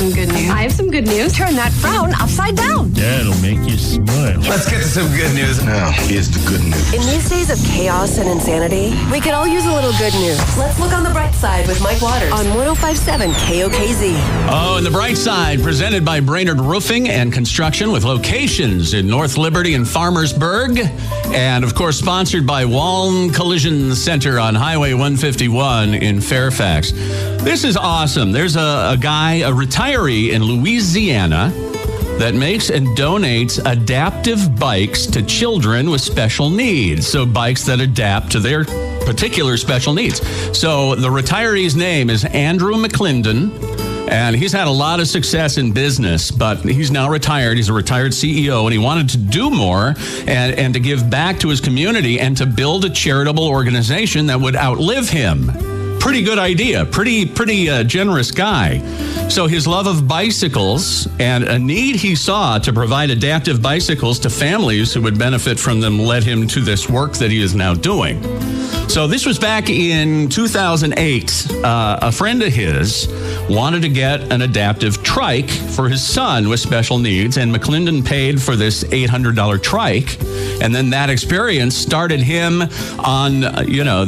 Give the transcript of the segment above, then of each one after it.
some good news. I have some good news. Turn that frown upside down. That'll make you smile. Let's get to some good news. Now, here's the good news. In these days of chaos and insanity, we could all use a little good news. Let's look on the bright side with Mike Waters on 105.7 KOKZ. Oh, and the bright side, presented by Brainerd Roofing and Construction with locations in North Liberty and Farmersburg. And, of course, sponsored by Waln Collision Center on Highway 151 in Fairfax. This is awesome. There's a guy, a retiree in Louisiana, that makes and donates adaptive bikes to children with special needs. So bikes that adapt to their particular special needs. So the retiree's name is Andrew McClendon, and he's had a lot of success in business, but he's now retired. He's a retired CEO, and he wanted to do more and to give back to his community and to build a charitable organization that would outlive him. Pretty good idea. Pretty generous guy. So his love of bicycles and a need he saw to provide adaptive bicycles to families who would benefit from them led him to this work that he is now doing. So this was back in 2008. A friend of his wanted to get an adaptive trike for his son with special needs, and McClendon paid for this $800 trike. And then that experience started him on,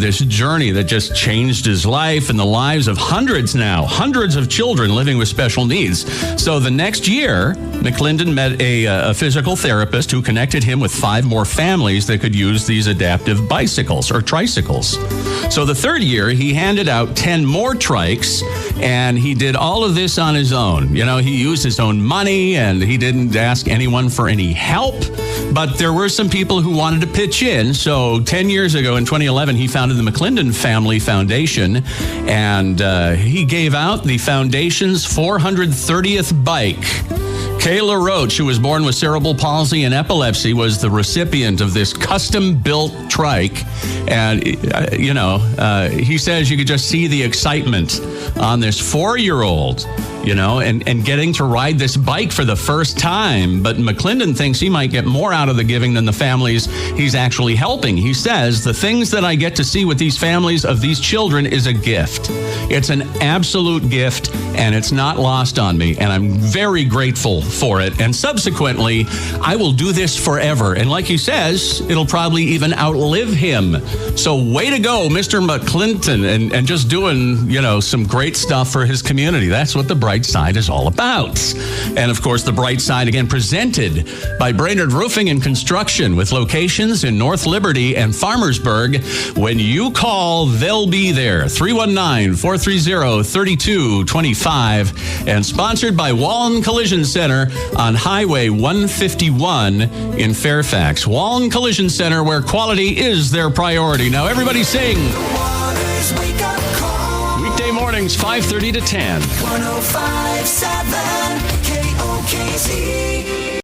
this journey that just changed his life and the lives of hundreds of children living with special needs. So the next year, McClendon met a physical therapist who connected him with 5 more families that could use these adaptive bicycles or tricycles. So the third year, he handed out 10 more trikes, and he did all of this on his own. He used his own money, and he didn't ask anyone for any help. But there were some people who wanted to pitch in. So 10 years ago in 2011, he founded the McClendon Family Foundation, and he gave out the foundation's 430th bike. Kayla Roach, who was born with cerebral palsy and epilepsy, was the recipient of this custom-built trike. And, he says you could just see the excitement on this 4-year-old, and getting to ride this bike for the first time. But McClendon thinks he might get more out of the giving than the families he's actually helping. He says, the things that I get to see with these families of these children is a gift. It's an absolute gift, and it's not lost on me. And I'm very grateful for it. And subsequently, I will do this forever. And like he says, it'll probably even outlive him. So way to go, Mr. McClendon, and just doing, some great stuff for his community. That's what the bright side is all about. And of course, the bright side, again, presented by Brainerd Roofing and Construction with locations in North Liberty and Farmersburg. When you call, they'll be there. 319-430-3225. And sponsored by Waln Collision Center on Highway 151 in Fairfax. Waln Collision Center, where quality is their priority. Now everybody sing. Weekday mornings, 5:30 to 10. 105.7 KOKZ.